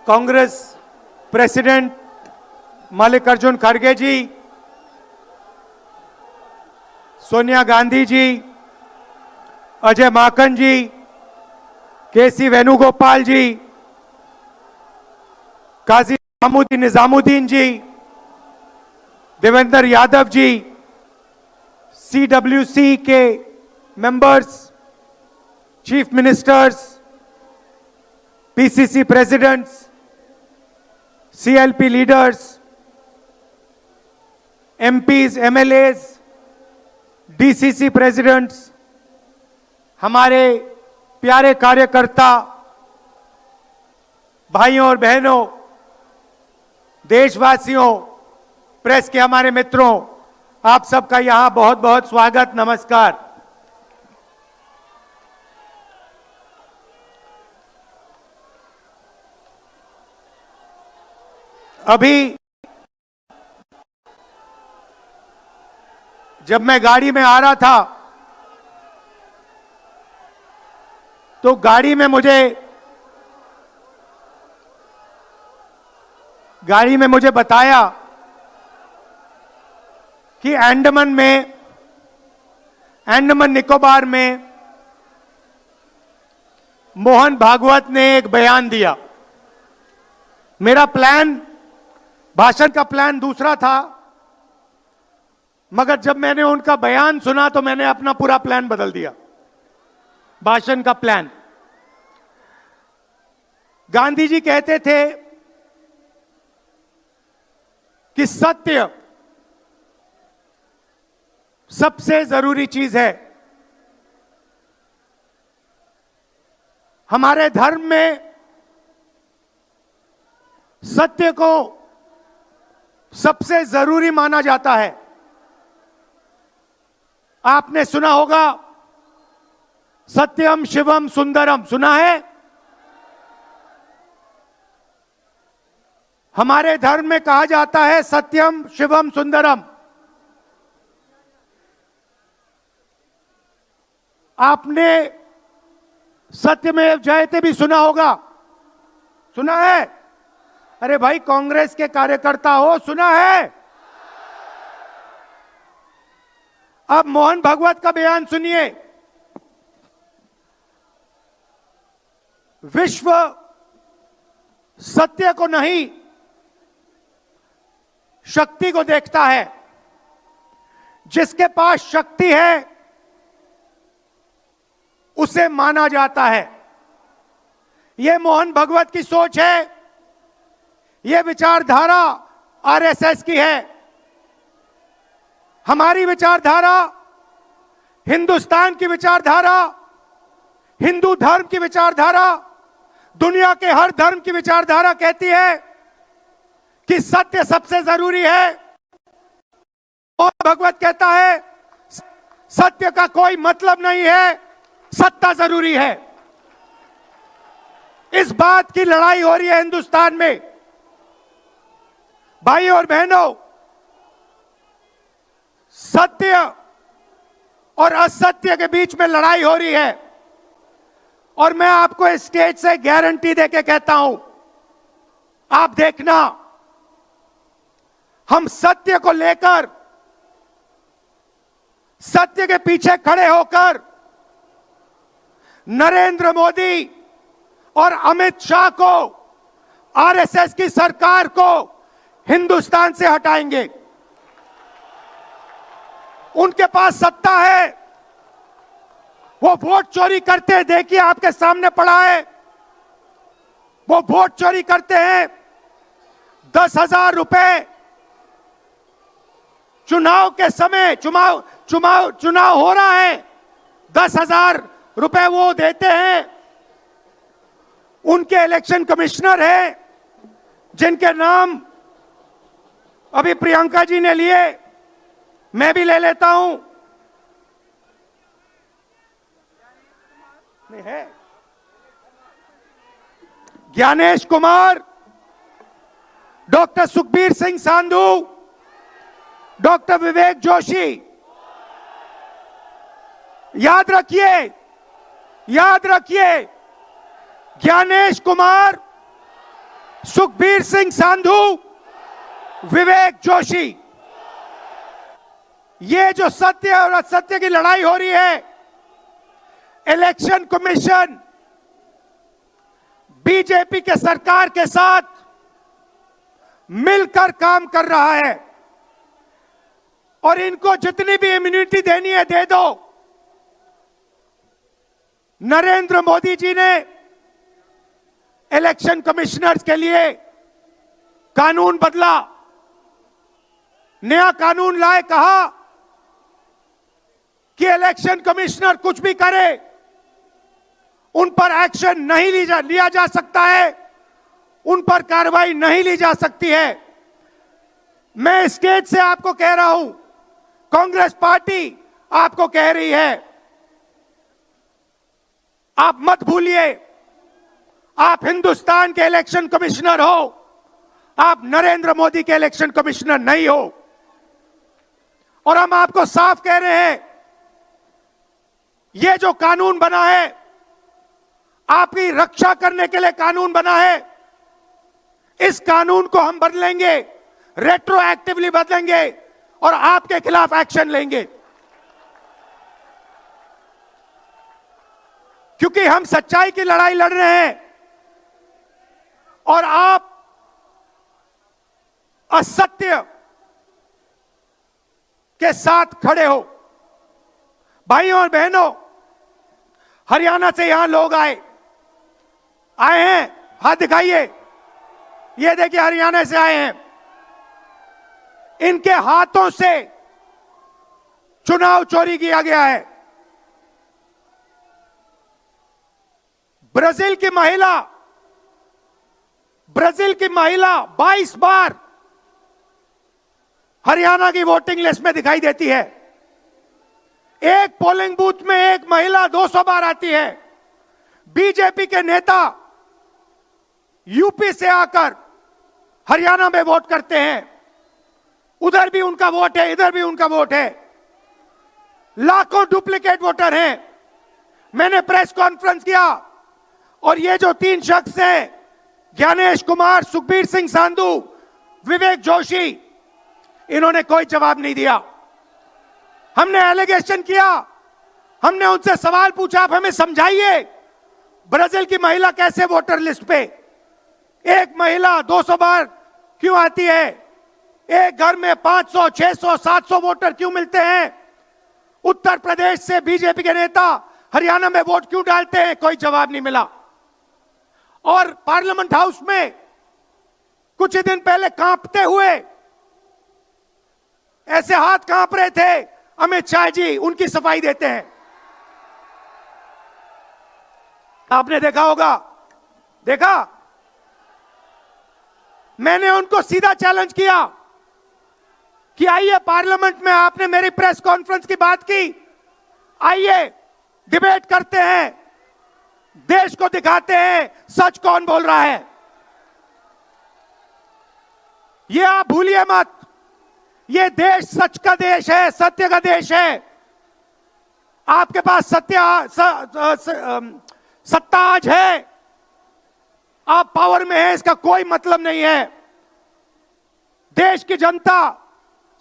Congress president Mallikarjun खड़गे ji, Sonia Gandhi ji, Ajay Maken ji, KC Venugopal ji, Qazi Nizamuddin ji, Devendra Yadav ji, CWC के members, chief ministers, PCC presidents, CLP leaders, MPs, MLAs, DCC presidents, हमारे प्यारे कार्यकर्ता भाइयों और बहनों, देशवासियों, प्रेस के हमारे मित्रों, आप सबका यहां बहुत बहुत स्वागत, नमस्कार। अभी जब मैं गाड़ी में आ रहा था तो गाड़ी में मुझे बताया कि अंडमान निकोबार में मोहन भागवत ने एक बयान दिया। मेरा भाषण का प्लान दूसरा था, मगर जब मैंने उनका बयान सुना तो मैंने अपना पूरा प्लान बदल दिया, भाषण का प्लान। गांधी जी कहते थे कि सत्य सबसे जरूरी चीज है। हमारे धर्म में सत्य को सबसे जरूरी माना जाता है। आपने सुना होगा सत्यम शिवम सुंदरम, सुना है? हमारे धर्म में कहा जाता है सत्यम शिवम सुंदरम। आपने सत्यमेव जयते भी सुना होगा, सुना है? अरे भाई, कांग्रेस के कार्यकर्ता हो, सुना है? अब मोहन भागवत का बयान सुनिए। विश्व सत्य को नहीं, शक्ति को देखता है। जिसके पास शक्ति है उसे माना जाता है। यह मोहन भागवत की सोच है, यह विचारधारा आरएसएस की है। हमारी विचारधारा, हिंदुस्तान की विचारधारा, हिंदू धर्म की विचारधारा, दुनिया के हर धर्म की विचारधारा कहती है कि सत्य सबसे जरूरी है। और भगवत कहता है सत्य का कोई मतलब नहीं है, सत्ता जरूरी है। इस बात की लड़ाई हो रही है हिंदुस्तान में। भाइयों और बहनों, सत्य और असत्य के बीच में लड़ाई हो रही है। और मैं आपको इस स्टेज से गारंटी देके कहता हूं, आप देखना, हम सत्य को लेकर, सत्य के पीछे खड़े होकर नरेंद्र मोदी और अमित शाह को, आरएसएस की सरकार को हिंदुस्तान से हटाएंगे। उनके पास सत्ता है, वो वोट चोरी करते हैं, देखिए आपके सामने पड़ा है। वो वोट चोरी करते हैं। 10,000 रुपए चुनाव के समय, चुनाव हो रहा है, 10,000 रुपए वो देते हैं। उनके इलेक्शन कमिश्नर हैं, जिनके नाम अभी प्रियंका जी ने लिए, मैं भी ले लेता हूं। है ज्ञानेश कुमार, डॉक्टर सुखबीर सिंह सांधू, डॉक्टर विवेक जोशी। याद रखिए, ज्ञानेश कुमार सुखबीर सिंह सांधू, विवेक जोशी। ये जो सत्य और असत्य की लड़ाई हो रही है, इलेक्शन कमीशन बीजेपी के सरकार के साथ मिलकर काम कर रहा है और इनको जितनी भी इम्यूनिटी देनी है दे दो। नरेंद्र मोदी जी ने इलेक्शन कमिश्नर्स के लिए कानून बदला, नया कानून लाए, कहा कि इलेक्शन कमिश्नर कुछ भी करे उन पर एक्शन नहीं लिया जा सकता है, उन पर कार्रवाई नहीं ली जा सकती है। मैं स्टेज से आपको कह रहा हूं, कांग्रेस पार्टी आपको कह रही है, आप मत भूलिए, आप हिंदुस्तान के इलेक्शन कमिश्नर हो, आप नरेंद्र मोदी के इलेक्शन कमिश्नर नहीं हो। और हम आपको साफ कह रहे हैं, यह जो कानून बना है, आपकी रक्षा करने के लिए कानून बना है, इस कानून को हम बदलेंगे, रेट्रोएक्टिवली बदलेंगे और आपके खिलाफ एक्शन लेंगे, क्योंकि हम सच्चाई की लड़ाई लड़ रहे हैं और आप असत्य के साथ खड़े हो। भाइयों और बहनों, हरियाणा से यहां लोग आए हैं, हाथ दिखाइए। ये देखिए, हरियाणा से आए हैं, इनके हाथों से चुनाव चोरी किया गया है। ब्राजील की महिला 22 बार हरियाणा की वोटिंग लिस्ट में दिखाई देती है। एक पोलिंग बूथ में एक महिला 200 बार आती है। बीजेपी के नेता यूपी से आकर हरियाणा में वोट करते हैं, उधर भी उनका वोट है, इधर भी उनका वोट है। लाखों डुप्लीकेट वोटर हैं। मैंने प्रेस कॉन्फ्रेंस किया और ये जो 3 शख्स हैं, ज्ञानेश कुमार, सुखबीर सिंह सांधू, विवेक जोशी, इन्होंने कोई जवाब नहीं दिया। हमने एलिगेशन किया, हमने उनसे सवाल पूछा, आप हमें समझाइए ब्राजील की महिला कैसे वोटर लिस्ट पे, एक महिला 200 बार क्यों आती है, एक घर में 500, 600, 700 वोटर क्यों मिलते हैं, उत्तर प्रदेश से बीजेपी के नेता हरियाणा में वोट क्यों डालते हैं, कोई जवाब नहीं मिला। और पार्लियामेंट हाउस में कुछ ही दिन पहले कांपते हुए, ऐसे हाथ कांप रहे थे, अमित शाह जी उनकी सफाई देते हैं। आपने देखा होगा, देखा, मैंने उनको सीधा चैलेंज किया कि आइए पार्लियामेंट में, आपने मेरी प्रेस कॉन्फ्रेंस की बात की, आइए डिबेट करते हैं, देश को दिखाते हैं सच कौन बोल रहा है। ये आप भूलिए मत, ये देश सच का देश है, सत्य का देश है। आपके पास सत्ता आज है, आप पावर में हैं, इसका कोई मतलब नहीं है। देश की जनता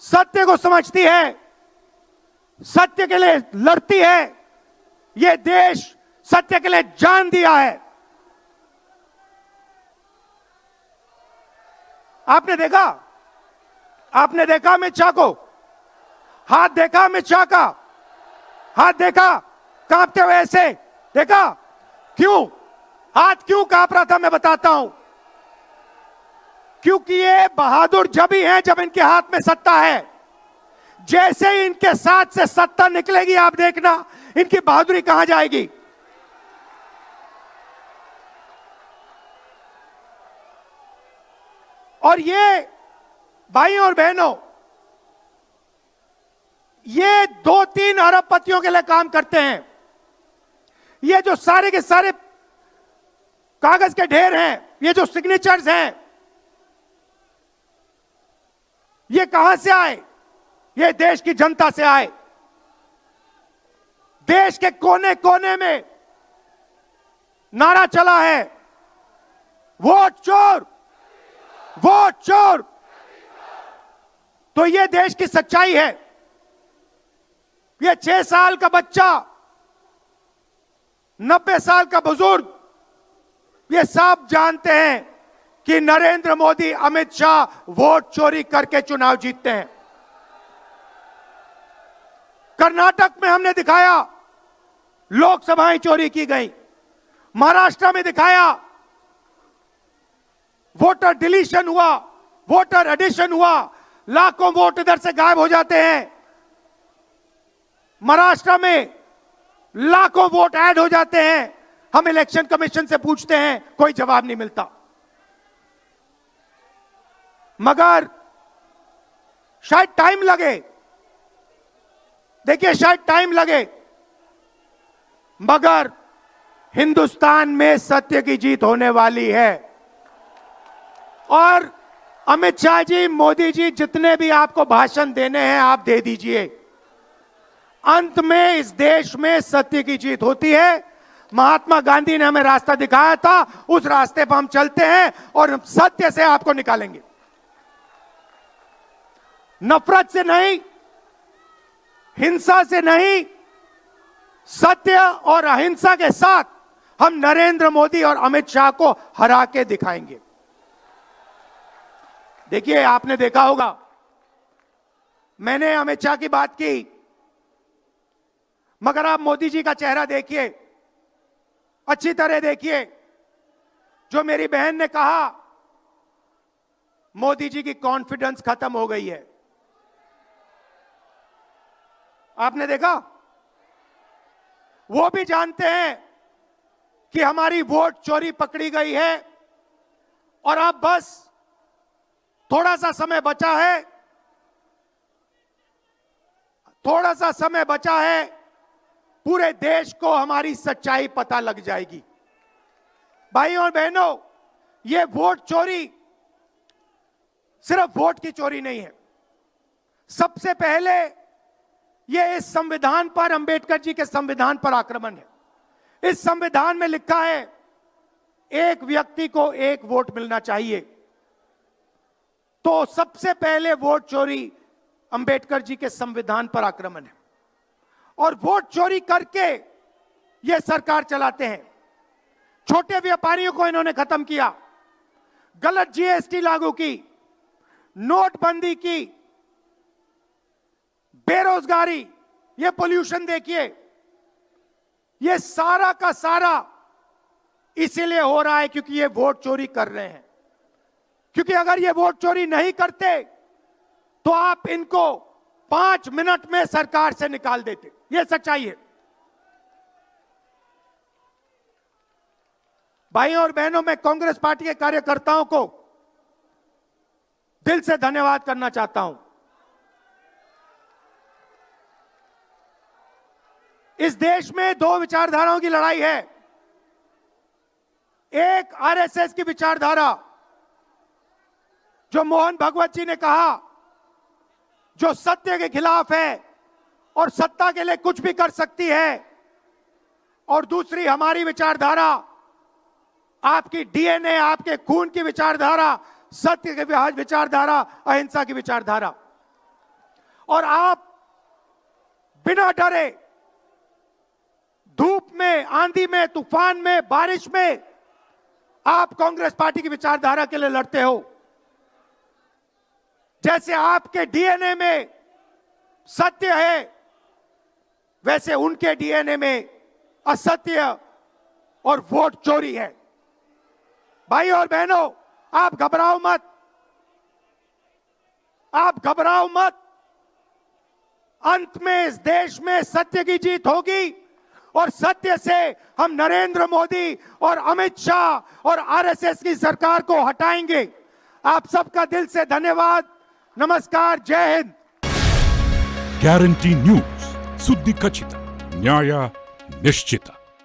सत्य को समझती है, सत्य के लिए लड़ती है। ये देश सत्य के लिए जान दिया है। आपने देखा अमित शाह को, हाथ देखा अमित शाह का, हाथ देखा कांपते हुए, ऐसे देखा, क्यों हाथ क्यों कांप रहा था, मैं बताता हूं। क्योंकि ये बहादुर जब ही हैं जब इनके हाथ में सत्ता है। जैसे ही इनके साथ से सत्ता निकलेगी, आप देखना इनकी बहादुरी कहां जाएगी। और ये भाइयों और बहनों, ये 2-3 अरबपतियों के लिए काम करते हैं। ये जो सारे के सारे कागज के ढेर हैं, ये जो सिग्नेचर्स हैं, ये कहां से आए? ये देश की जनता से आए। देश के कोने कोने में नारा चला है, वोट चोर, वोट चोर। तो ये देश की सच्चाई है। ये 6 साल का बच्चा, 90 साल का बुजुर्ग, ये सब जानते हैं कि नरेंद्र मोदी, अमित शाह वोट चोरी करके चुनाव जीतते हैं। कर्नाटक में हमने दिखाया लोकसभाएं चोरी की गई, महाराष्ट्र में दिखाया वोटर डिलीशन हुआ, वोटर एडिशन हुआ, लाखों वोट इधर से गायब हो जाते हैं। महाराष्ट्र में लाखों वोट ऐड हो जाते हैं। हम इलेक्शन कमीशन से पूछते हैं, कोई जवाब नहीं मिलता। मगर शायद टाइम लगे, देखिए शायद टाइम लगे, मगर हिंदुस्तान में सत्य की जीत होने वाली है। और अमित शाह जी, मोदी जी, जितने भी आपको भाषण देने हैं आप दे दीजिए। अंत में इस देश में सत्य की जीत होती है। महात्मा गांधी ने हमें रास्ता दिखाया था, उस रास्ते पर हम चलते हैं और सत्य से आपको निकालेंगे। नफरत से नहीं, हिंसा से नहीं, सत्य और अहिंसा के साथ हम नरेंद्र मोदी और अमित शाह को हरा के दिखाएंगे। देखिए, आपने देखा होगा, मैंने अमित शाह की बात की, मगर आप मोदी जी का चेहरा देखिए, अच्छी तरह देखिए। जो मेरी बहन ने कहा, मोदी जी की कॉन्फिडेंस खत्म हो गई है। आपने देखा, वो भी जानते हैं कि हमारी वोट चोरी पकड़ी गई है और अब बस थोड़ा सा समय बचा है, थोड़ा सा समय बचा है, पूरे देश को हमारी सच्चाई पता लग जाएगी। भाइयों और बहनों, ये वोट चोरी सिर्फ वोट की चोरी नहीं है। सबसे पहले ये इस संविधान पर, अंबेडकर जी के संविधान पर आक्रमण है। इस संविधान में लिखा है एक व्यक्ति को एक वोट मिलना चाहिए। तो सबसे पहले वोट चोरी अंबेडकर जी के संविधान पर आक्रमण है। और वोट चोरी करके ये सरकार चलाते हैं। छोटे व्यापारियों को इन्होंने खत्म किया, गलत जीएसटी लागू की, नोटबंदी की, बेरोजगारी, ये पोल्यूशन देखिए, ये सारा का सारा इसीलिए हो रहा है क्योंकि ये वोट चोरी कर रहे हैं। क्योंकि अगर ये वोट चोरी नहीं करते तो आप इनको 5 मिनट में सरकार से निकाल देते। ये सच्चाई है। भाइयों और बहनों, मैं कांग्रेस पार्टी के कार्यकर्ताओं को दिल से धन्यवाद करना चाहता हूं। इस देश में 2 विचारधाराओं की लड़ाई है। एक आरएसएस की विचारधारा, जो मोहन भगवत जी ने कहा, जो सत्य के खिलाफ है और सत्ता के लिए कुछ भी कर सकती है। और दूसरी हमारी विचारधारा, आपकी डीएनए, आपके खून की विचारधारा, सत्य की विचारधारा, अहिंसा की विचारधारा। और आप बिना डरे, धूप में, आंधी में, तूफान में, बारिश में, आप कांग्रेस पार्टी की विचारधारा के लिए लड़ते हो। जैसे आपके डीएनए में सत्य है, वैसे उनके डीएनए में असत्य और वोट चोरी है। भाइयों और बहनों, आप घबराओ मत, आप घबराओ मत। अंत में इस देश में सत्य की जीत होगी और सत्य से हम नरेंद्र मोदी और अमित शाह और आरएसएस की सरकार को हटाएंगे। आप सबका दिल से धन्यवाद। नमस्कार, जय हिंद। ಗ್ಯಾರಂಟಿ ನ್ಯೂಸ್, ಸುದ್ದಿ ಖಚಿತ, ನ್ಯಾಯ ನಿಶ್ಚಿತ.